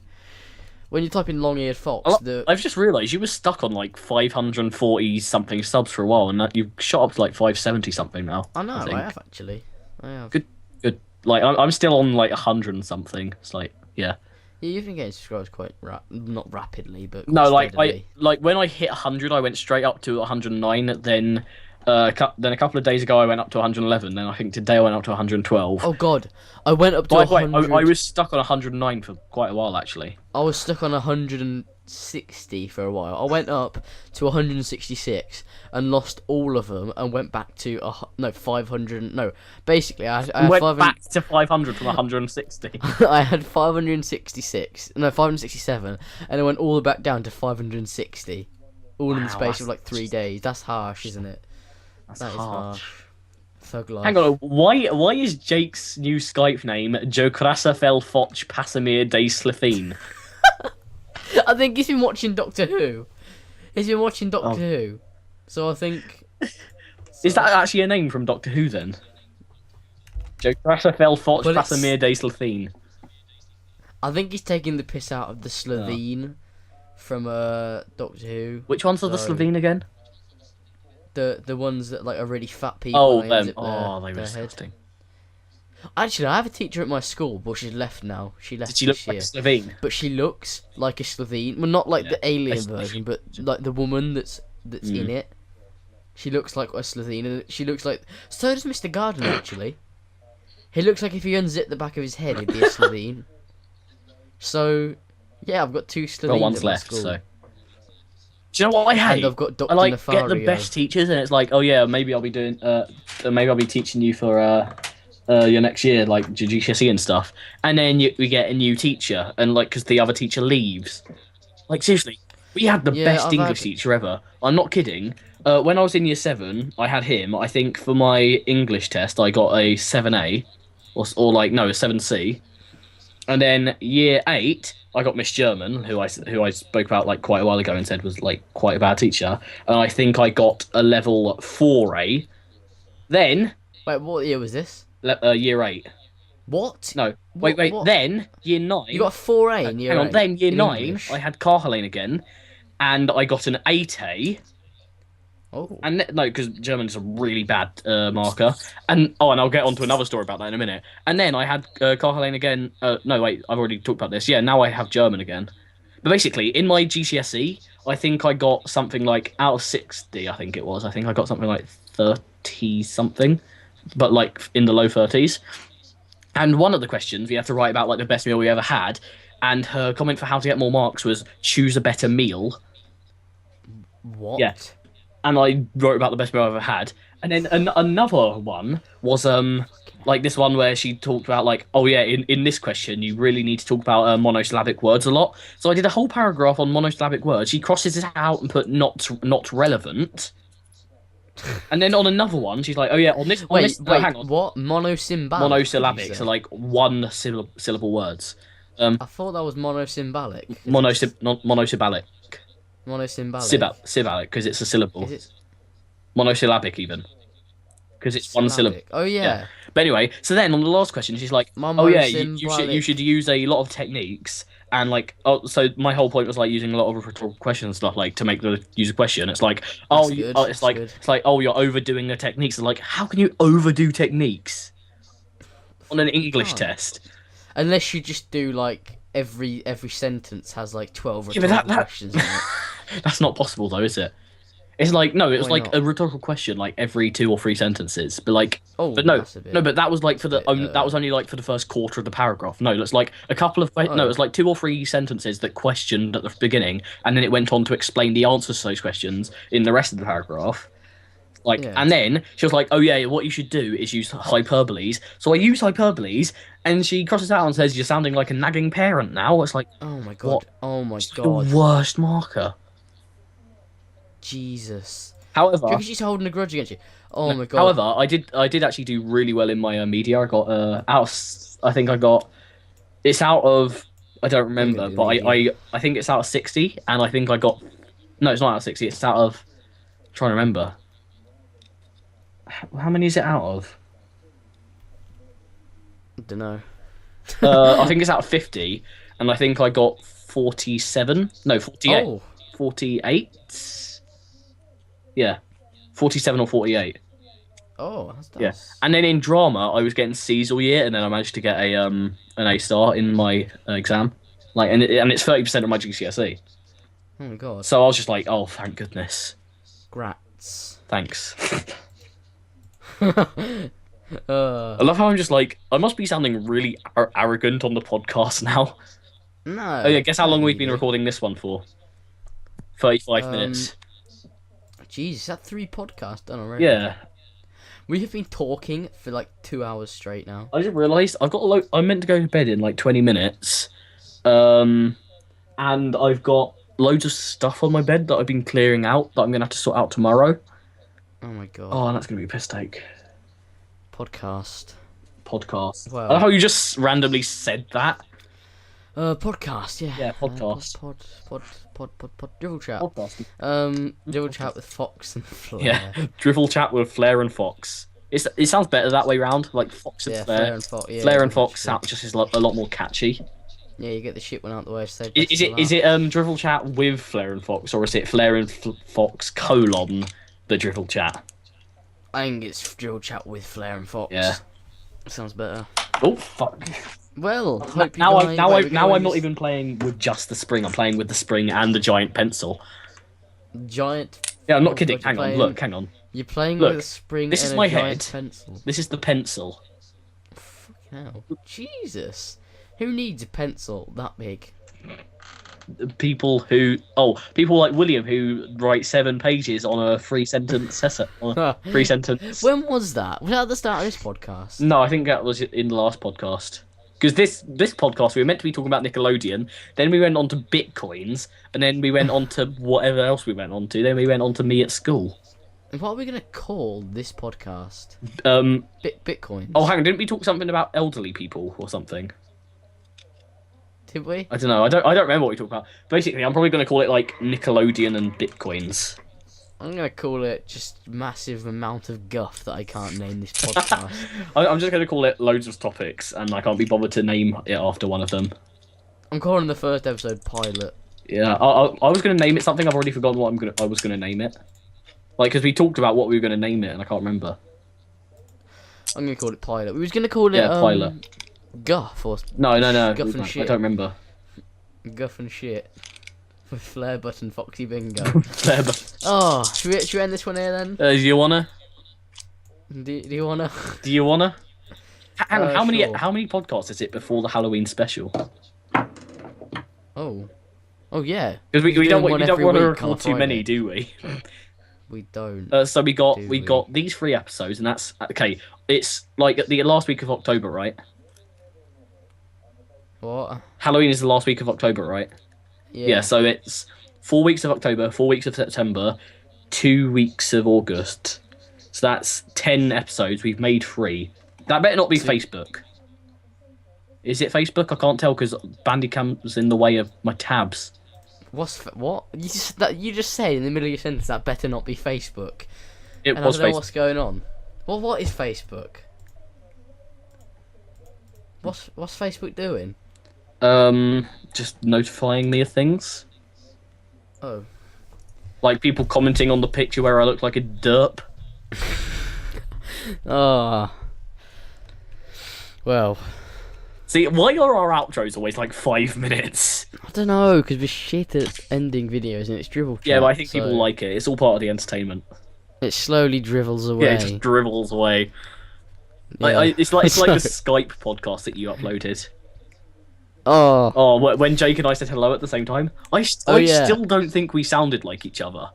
When you type in long-eared fox, I've just realised you were stuck on like 540 something subs for a while, and that you've shot up to like 570 something now. I know, think. I have actually. I have. Good. Like I'm still on like 100 and something. It's like yeah. Yeah, you've been getting subscribers quite not rapidly, but No, like steadily. when I hit 100, I went straight up to 109. Then a couple of days ago, I went up to 111. Then I think today I went up to 112. Oh God, I went up to By the way, 100. I was stuck on 109 for quite a while actually. I was stuck on 160 for a while. I went up to 166 and lost all of them, and went back to 500. No, basically I had Went 500. back to 500 from 160. I had 567, and I went all the way back down to 560, all in the Wow, space of that's like 3 days. That's harsh, isn't it? That's That is harsh. Thug life. Hang on, why is Jake's new Skype name Joe Krasafel Foch Pasamir de Slitheen? I think he's been watching Doctor Who. He's been watching Doctor Oh. Who, so I think. Is that actually a name from Doctor Who then? Joe Krasafel Foch Well, it's- Pasamir de Slitheen. I think he's taking the piss out of the Slovene from Doctor Who. Which ones are the So- Slovene again? The ones that like are really fat people. Oh, and they them. zip Oh, they were their head. disgusting. Actually, I have a teacher at my school, but she's left now. She left Did she look this like year. a Slovene? But she looks like a Slovene. Well, not like Yeah, the alien a Slovene. version, but like the woman that's in it. She looks like a Slitheen, and she looks like... So does Mr. Gardner, actually. He looks like if he unzipped the back of his head, he'd be a Slitheen. So, yeah, I've got 2 Slitheen. Got one's left, so... Do you know what I hate? And I've got Dr. I like Nefario. get the best teachers, and it's like, oh yeah, maybe I'll be doing, maybe I'll be teaching you for your next year, like GCSE and stuff. And then we get a new teacher, and like, because the other teacher leaves. Like seriously, we had the best English teacher ever. I'm not kidding. When I was in year 7, I had him. I think for my English test, I got a 7A, or a 7C. And then year 8, I got Miss German, who I spoke about like quite a while ago and said was like quite a bad teacher. And I think I got a level 4A. Then... Wait, what year was this? Year 8. What? No, wait. What? Then, year 9... You got a 4A in year 8? Hang on, then year 9, English. I had Carhelene again. And I got an 8A. Oh. And no, because German is a really bad marker. And I'll get on to another story about that in a minute. And then I had Carhelene again. No, wait, I've already talked about this. Yeah, now I have German again. But basically, in my GCSE, I think I got something like out of 60. I think it was. I think I got something like 30 something, but like in the low 30s. And one of the questions we have to write about like the best meal we ever had. And her comment for how to get more marks was choose a better meal. What? Yeah. And I wrote about the best meal I've ever had. And then another one was like this one where she talked about like, oh yeah, in this question you really need to talk about monosyllabic words a lot. So I did a whole paragraph on monosyllabic words. She crosses it out and put not relevant. And then on another one, she's like, oh yeah, on this. Wait, hang on. What? Monosyllabic. Monosyllabic, so like one syllable words. I thought that was monosyllabic. Monosyllabic. Monosyllabic. Syllabic, because it's a syllable. Is it? Monosyllabic even. Because it's one syllable. Oh yeah. But anyway, so then on the last question, she's like, "Oh yeah, you should use a lot of techniques." And like, so my whole point was like using a lot of rhetorical questions and stuff like to make the user question. It's like, it's like, oh, you're overdoing the techniques. And like, how can you overdo techniques on an English test? Unless you just do like every sentence has like 12 rhetorical questions in it. That's not possible though, is it? It's like no, it was Why like not? a rhetorical question like every 2 or 3 sentences, but like but that was like for the that was only like for the first quarter of the paragraph. No, it's like a couple of no, it was like 2 or 3 sentences that questioned at the beginning, and then it went on to explain the answers to those questions in the rest of the paragraph. Like, and then she was like, "Oh yeah, what you should do is use hyperboles." So I use hyperboles, and she crosses out and says, "You're sounding like a nagging parent now." It's like, oh my god, what? Oh my god, the worst marker. Jesus. However, because she's holding a grudge against you. Oh my god. However, I did actually do really well in my media. I got I think I got. It's out of I don't remember, but I think it's out of 60, and I think I got. No, it's not out of 60. It's out of. I'm trying to remember. How many is it out of? I don't know. I think it's out of 50, and I think I got 47. No, 48. Oh. 48. Yeah, 47 or 48. Oh, that's yeah. And then in drama, I was getting C's all year, and then I managed to get an A star in my exam. Like, and it's 30% of my GCSE. Oh my god. So I was just like, oh, thank goodness. Grats. Thanks. I love how I'm just like, I must be sounding really arrogant on the podcast now. No. Oh yeah, guess how long we've been recording this one for? 35 minutes. Jeez, is that 3 podcasts done already? Yeah. We have been talking for like 2 hours straight now. I just realised I've got I'm meant to go to bed in like 20 minutes. And I've got loads of stuff on my bed that I've been clearing out that I'm going to have to sort out tomorrow. Oh my god. Oh, that's going to be a piss take. Podcast. Well, I love how you just randomly said that. Podcast, yeah. Yeah, podcast. Drivel Chat. Podcast. Drivel Chat with Fox and Flair. Yeah, Drivel Chat with Flair and Fox. It sounds better that way round, like Fox and Flair. Flair and Fox. Yeah, Flair and Fox sound just is a lot more catchy. Yeah, you get the shit one out the way. So is it Drivel Chat with Flair and Fox, or is it Flair and Fox : the Drivel Chat? I think it's Drivel Chat with Flair and Fox. Yeah, sounds better. Oh fuck. Well, now I'm not even playing with just the spring. I'm playing with the spring and the giant pencil. Giant Yeah, I'm Oh not my kidding. God, you're Hang on, playing- look, hang on. You're playing Look, with a spring this and is a my giant head. pencil. This is the pencil. Fucking hell. Jesus. Who needs a pencil that big? People like William who write 7 pages on a 3-sentence essay. On a 3-sentence. When was that? Was that at the start of this podcast? No, I think that was in the last podcast. Because this podcast we were meant to be talking about Nickelodeon, then we went on to bitcoins, and then we went on to whatever else we went on to. Then we went on to me at school. And what are we going to call this podcast? Bitcoins. Oh, hang on, didn't we talk something about elderly people or something? Did we? I don't know. I don't remember what we talked about. Basically, I'm probably going to call it like Nickelodeon and bitcoins. I'm going to call it just massive amount of guff that I can't name this podcast. I'm just going to call it loads of topics, and I can't be bothered to name it after one of them. I'm calling the first episode Pilot. Yeah, I was going to name it something. I've already forgotten what I was going to name it. Like, because we talked about what we were going to name it, and I can't remember. I'm going to call it Pilot. We was going to call it Pilot. Guff or No. Guff and shit. I don't remember. Guff and shit. With Flare Button Foxy Bingo. Flare Button. Oh, should we end this one here then? Do you wanna? Do you wanna? Do you wanna? Hang on, Sure. how many podcasts is it before the Halloween special? Oh yeah. Because we We're don't doing one want every to week on record a too many, Friday. do we? We don't. So we got Do we we? got these 3 episodes, and that's okay. It's like the last week of October, right? What? Halloween is the last week of October, right? Yeah. So it's 4 weeks of October, 4 weeks of September, 2 weeks of August. So that's 10 episodes. We've made 3. That better not be Facebook. Is it Facebook? I can't tell because Bandicam's in the way of my tabs. What? You just said in the middle of your sentence that better not be Facebook. It And was I don't know Facebook. what's going on. Well, what is Facebook? What's Facebook doing? Just notifying me of things. Oh. Like people commenting on the picture where I look like a derp. Ah. Well, See, why are our outros always like 5 minutes? I don't know, because we're shit at ending videos and it's Drivel Chat. Yeah, but I think so people like it. It's all part of the entertainment. it slowly drivels away. Yeah, it just dribbles away. Yeah. It's like the So- Skype podcast that you uploaded. Oh. Oh, when Jake and I said hello at the same time, I yeah. still don't think we sounded like each other.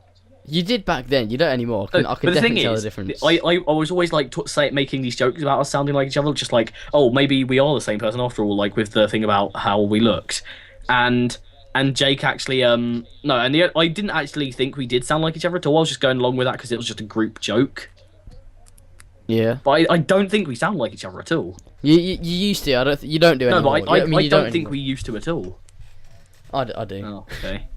You did back then. You don't anymore. I can But the thing definitely tell the is, difference. I was always like making these jokes about us sounding like each other, just like, oh, maybe we are the same person after all, like with the thing about how we looked, and Jake actually I didn't actually think we did sound like each other at all. I was just going along with that because it was just a group joke. Yeah. But I don't think we sound like each other at all. You used to. You don't do it No, anymore. but I You don't think anymore. we used to at all. I do. Oh, okay.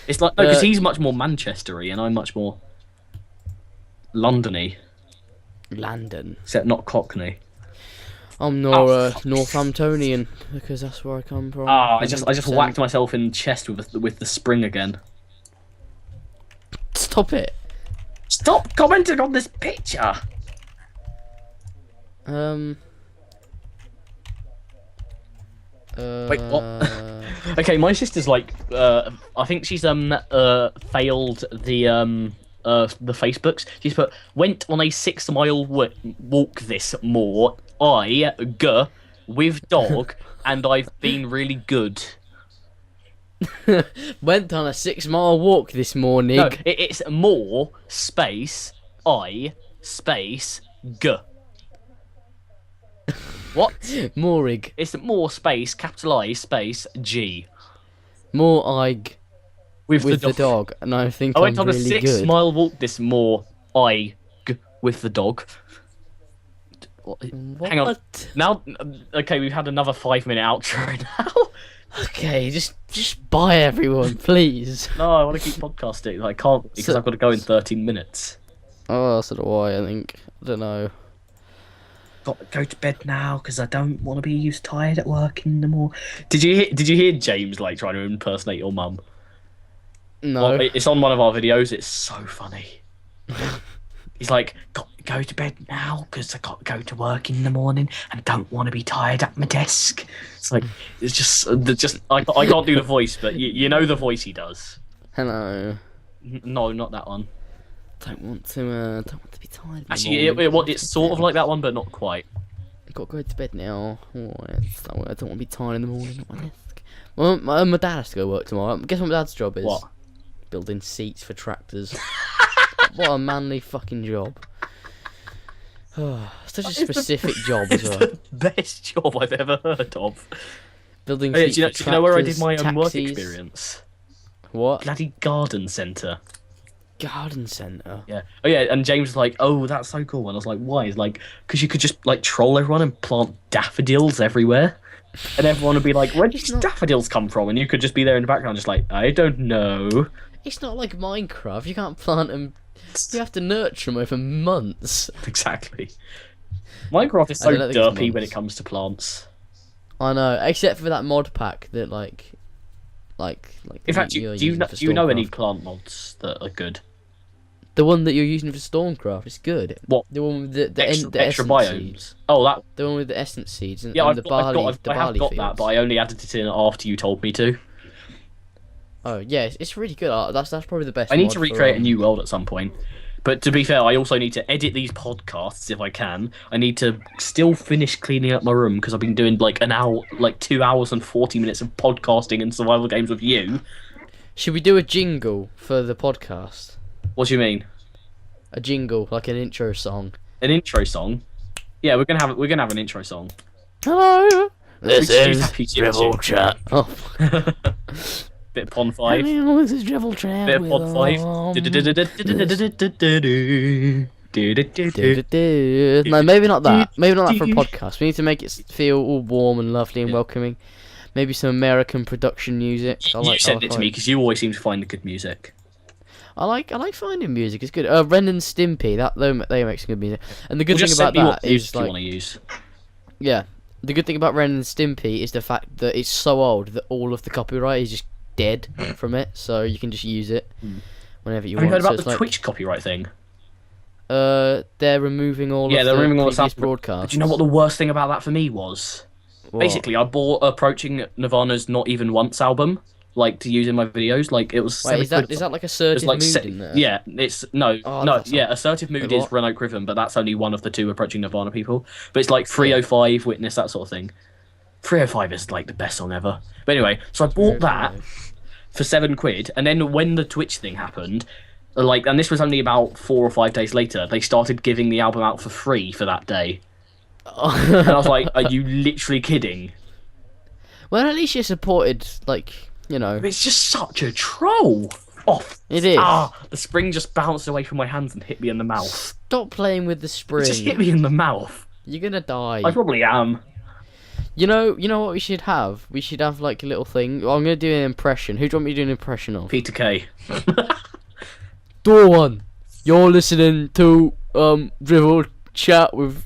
It's like no, because he's much more Manchestery and I'm much more Londony, London. except not Cockney. I'm Oh, more fuck. Northamptonian because that's where I come from. Ah, I just 100%. whacked myself in the chest with the spring again. Stop it. Stop commenting on this picture. Wait, what? Okay, my sister's like, I think she's failed the Facebooks. She's put went on a 6-mile walk this more. I with dog, and I've been really good. Went on a 6-mile walk this morning. No, it's more space I space g. What? Morig. It's more space capital I space G. More Ig With the dog. And I think I went I'm on a really 6-mile walk this more I with the dog. good. Hang on. What? Now, okay, we've had another 5-minute outro now. Okay, just bye everyone, please. No, I want to keep podcasting. I can't because I've got to go in 13 minutes. Oh, so do I think. I don't know. Got to go to bed now because I don't want to be tired at work in the morning. Did you hear James like trying to impersonate your mum? No. Well, it's on one of our videos. It's so funny. He's like, got to go to bed now because I got to go to work in the morning and don't want to be tired at my desk. It's like it's just I can't do the voice, but you know the voice he does. Hello. No, not that one. Don't want to be tired. In the Actually, morning. it's sort of like that one, but not quite. I've got to go to bed now. I don't want to be tired in the morning at my desk. Well, my dad has to go work tomorrow. Guess what my dad's job is? What? Building seats for tractors. What a manly fucking job. Such a specific job as well. It's the best job I've ever heard of. Building Oh, seats yeah, for do you know where I did tractors, my own work taxis. experience? What? Bloody garden centre. Garden centre. Yeah. Oh yeah, and James was like, "Oh, that's so cool." And I was like, "Why?" He's like, "Because you could just like troll everyone and plant daffodils everywhere, and everyone would be like, where did these daffodils come from?" And you could just be there in the background, just like, "I don't know." It's not like Minecraft. You can't plant them. You have to nurture them over months. Exactly. Minecraft is so I don't think it's derpy when months. it comes to plants. I know, except for that mod pack that like. In fact, you're do you using for do you know any Stormcraft. plant mods that are good? The one that you're using for Stormcraft is good. What? The one with the Extra essence biomes. seeds. Oh, that. The one with the essence seeds and, Yeah, and the barley. I have barley got that, fields. but I only added it in after you told me to. Oh yeah, it's really good. That's probably the best. I need mod to for, recreate a new world at some point. But to be fair, I also need to edit these podcasts if I can. I need to still finish cleaning up my room because I've been doing like 2 hours and 40 minutes of podcasting and survival games with you. Should we do a jingle for the podcast? What do you mean? A jingle, like an intro song. An intro song? Yeah, we're gonna have an intro song. Hello, this We should use is Happy Drivel Chiptune. Chat. Oh, Bit of Pond 5. hello, this is Drivel Chat. Bit of with, Pond 5. No, maybe not that. Maybe not that for a podcast. We need to make it feel all warm and lovely and Yeah. welcoming. Maybe some American production music. You send it to me because you always seem to find the good music. I like finding music. It's good. Ren and Stimpy. They make some good music. And the good Well, thing just about send me what that music is you like, want to use. yeah, the good thing about Ren and Stimpy is the fact that it's so old that all of the copyright is just dead from it. So you can just use it whenever you Have you want. heard about so it's the like, Twitch copyright thing? They're removing all Yeah, of they're the removing all the previous stuff. broadcasts. Do you know what the worst thing about that for me was? What? Basically, I bought Approaching Nirvana's Not Even Once album, like to use in my videos. Like it was. Wait, £7 is that like It assertive was like mood in there? yeah, it's no, Oh, no, that's yeah. not- Assertive mood Wait, is what? Renault Criven, but that's only one of the two Approaching Nirvana people. But it's like 305 Witness, that sort of thing. 305 is like the best song ever. But anyway, so I bought that for £7, and then when the Twitch thing happened, like, and this was only about 4 or 5 days later, they started giving the album out for free for that day, and I was like, "Are you literally kidding?" Well, at least you supported, like, you know. It's just such a troll. Off. It is. The spring just bounced away from my hands and hit me in the mouth. Stop playing with the It just hit spring. me in the mouth. You're gonna die. I probably am. You know what we should have? We should have like a little thing. Well, I'm gonna do an impression. Who do you want me to do an impression of? Peter Kay. Door one. You're listening to Drivel Chat with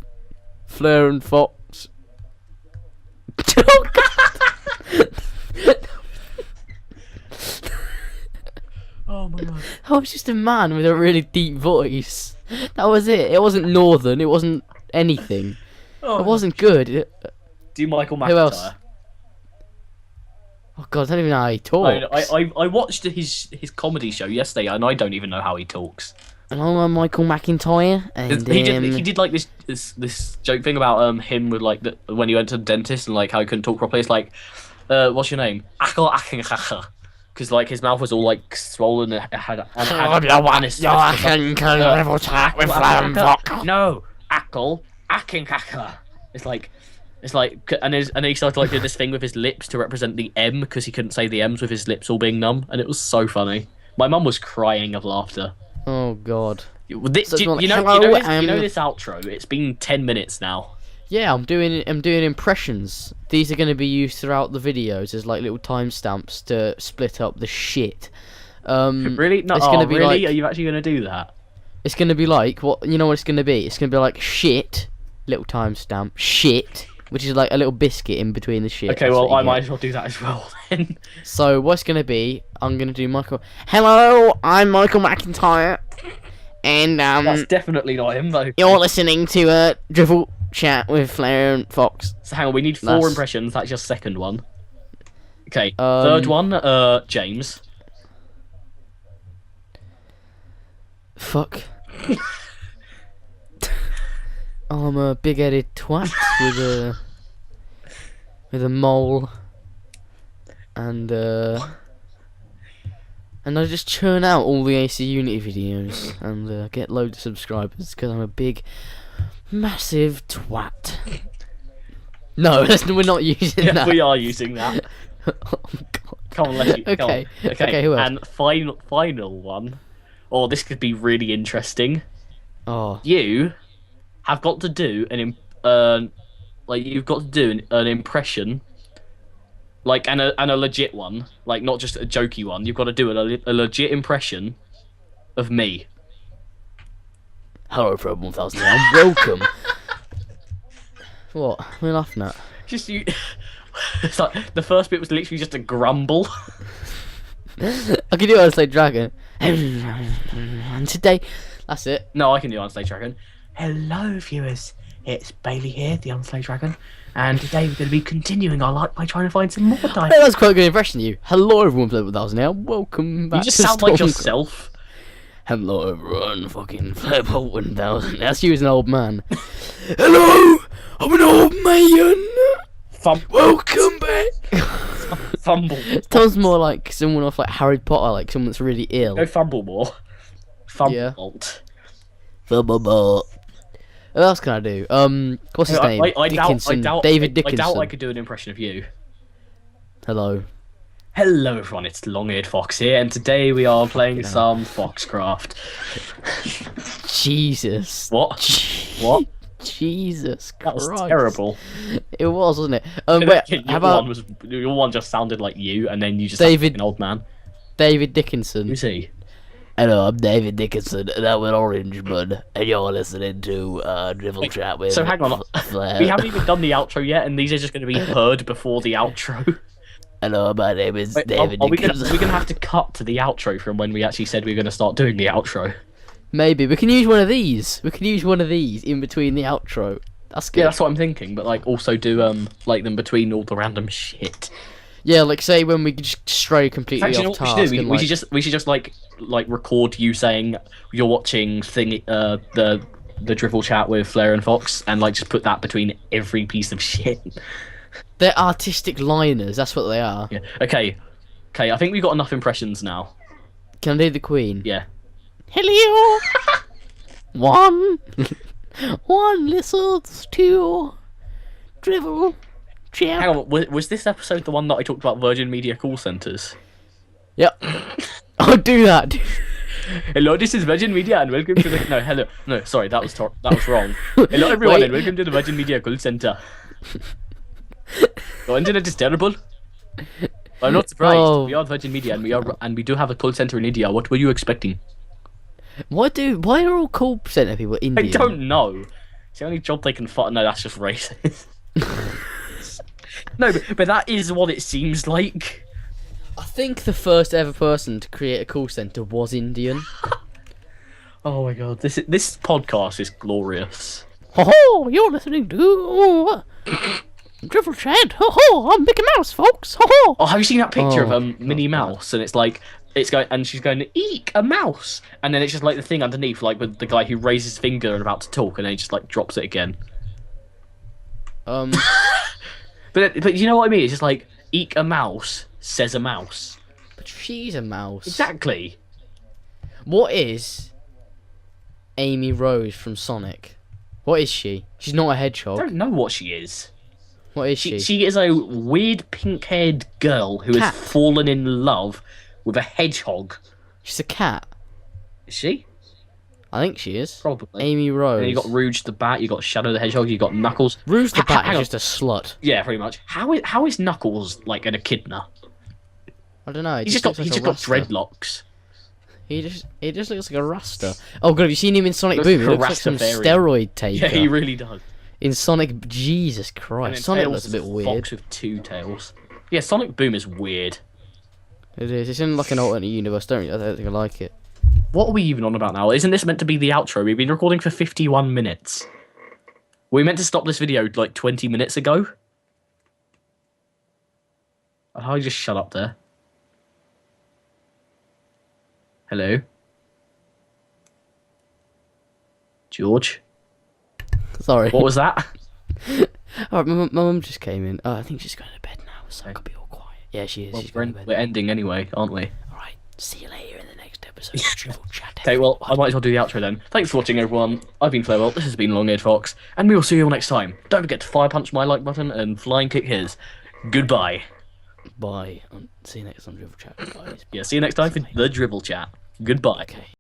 Flair and Fox. Oh, God. Oh my god. I was just a man with a really deep voice. That was it. It wasn't northern. It wasn't anything. Oh, It wasn't good. Do Michael McIntyre. Who else? Oh God, I don't even know how he talks. I watched his comedy show yesterday, and I don't even know how he talks. And I'm Michael McIntyre, and He did like this joke thing about him with like when he went to the dentist and like how he couldn't talk properly. It's like, what's your name? Because like his mouth was all like swollen and had Drivel Chat with Flair and Fox. No, it's like, and then he started like doing this thing with his lips to represent the M because he couldn't say the M's with his lips all being numb, and it was so funny. My mum was crying of laughter. Oh God. This, So it's more like, you know "Hello, this outro. It's been 10 minutes now. Yeah, I'm doing impressions. These are going to be used throughout the videos as like little timestamps to split up the shit. Really? No. It's gonna be really? like- Are you actually going to do that? It's going to be like what you know what it's going to be. It's going to be like shit, little timestamp, shit, which is like a little biscuit in between the shit. Okay, That's well, what I you might get. as well do that as well then. So what's going to be? I'm going to do Michael. Hello, I'm Michael McIntyre, and That's definitely not him though. you're listening to Drivel Chat with Flair and Fox. So hang on, we need 4 That's- impressions. That's your second one. Okay, Um, third one, James. Fuck. I'm a big-headed twat with a mole, and I just churn out all the AC Unity videos and get loads of subscribers because I'm a big, massive twat. No, we're not using that. We are using that. Oh, God. Come on, let's use it. Okay. Okay. Okay, who else? And final one. Oh, this could be really interesting. Oh. You have got to do you've got to do an impression, like and a legit one, like not just a jokey one. You've got to do a legit impression of me. Hello, from 1000. Welcome. What? What are you laughing at? Just you. It's like the first bit was literally just a grumble. I can do it on Stage Dragon. And today, that's it. No, I can do it on Stage Dragon. Hello, viewers. It's Bailey here, the Unslayed Dragon, and today we're going to be continuing our life by trying to find some more diamonds. Hey, that's quite a good impression of you. Hello, everyone, played with 1000 now. Welcome back. You just to sound like Stormcrow. yourself. Hello, everyone. Fucking flip out 1000. That's you as an old man. Hello, I'm an old man. Welcome back. Fumble. It sounds more like someone off like Harry Potter, like someone that's really ill. Go fumble more. Yeah. Fumbolt. What else can I do? What's his name? Dickinson. David Dickinson. I doubt I could do an impression of you. Hello. Hello everyone, it's Long-Eared Fox here, and today we are playing some Foxcraft. Jesus. What? What? Jesus That was Christ. terrible. It was, wasn't it? Wait, how about your one just sounded like you, and then you just David- an old man. David Dickinson? Who's he? Hello, I'm David Dickinson, and I'm an orange bud, and you're listening to Drivel Chat with... So hang on, Flair. we haven't even done the outro yet, and these are just going to be heard before the outro. Hello, my name is Wait, David are we Dickinson. going to have to cut to the outro from when we actually said we were going to start doing the outro? Maybe. We can use one of these. We can use one of these in between the outro. That's good. Yeah, that's what I'm thinking, but like also do like them between all the random shit. Yeah, like say when we just stray In completely fact, you know off what task. we should do? and, We like, should just like record you saying you're watching the Drivel Chat with Flair and Fox, and like just put that between every piece of shit. They're artistic liners. That's what they are. Yeah. Okay. I think we've got enough impressions now. Can I do the Queen? Yeah. Hello. One listens to Drivel Chat. Hang on. Was this episode the one that I talked about Virgin Media call centers? Yep. I'll do that. Hello, this is Virgin Media, and welcome to the hello. No, sorry, that was wrong. Hello, everyone, Wait. and welcome to the Virgin Media call center. Your internet is terrible. I'm not surprised. Oh. We are Virgin Media, and we do have a call center in India. What were you expecting? Why are all call centre people Indian? I don't know. It's the only job they can find. No, that's just racist. No, but that is what it seems like. I think the first ever person to create a call centre was Indian. Oh my god, this podcast is glorious. Ho, you're listening to Drivel Chat. Ho, I'm Mickey Mouse, folks. Ho. Oh, have you seen that picture Oh, of Minnie Mouse? And it's like and she's going, eek, a mouse, and then it's just like the thing underneath, like with the guy who raises his finger and about to talk, and then he just like drops it again. But you know what I mean? It's just like, eek, a mouse, says a mouse. But she's a mouse. Exactly. What is Amy Rose from Sonic? What is she? She's not a I hedgehog. don't know what she is. What is she? She is a weird pink-haired girl who Cat. has fallen in love with a hedgehog. She's a cat. Is she? I think she is. Probably. Amy Rose. And then you got Rouge the Bat, you got Shadow the Hedgehog, you got Knuckles. Rouge the Bat hang is on. just a slut. Yeah, pretty much. How is Knuckles like an echidna? I don't know. He's just got dreadlocks. He just looks like a rasta. Oh god, have you seen him in Sonic Boom? He looks like some Rastafarian. steroid taker. Yeah, he really does. In Sonic, Jesus And Christ, then Sonic Tails looks a is bit weird. Fox with two tails. Yeah, Sonic Boom is weird. It is. It's in like an alternate universe. I don't think I like it. What are we even on about now? Isn't this meant to be the outro? We've been recording for 51 minutes. We meant to stop this video like 20 minutes ago. How you just shut up there? Hello? George, Sorry. what was that? Alright, my mum just came in. I think she's going to bed now, so I Okay. could be all quiet. Yeah, she is. Well, She's going to we're bed. ending anyway, aren't we? Alright, see you later in the next episode of Drivel Chat. Okay, well, I might as well do the outro then. Thanks for watching, everyone. I've been Farewell, this has been Long-Eared Fox, and we will see you all next time. Don't forget to fire punch my like button and flying kick his. Goodbye. Bye. See you next on Drivel Chat, guys. Yeah, see you next time for the Drivel Chat. Goodbye. Okay.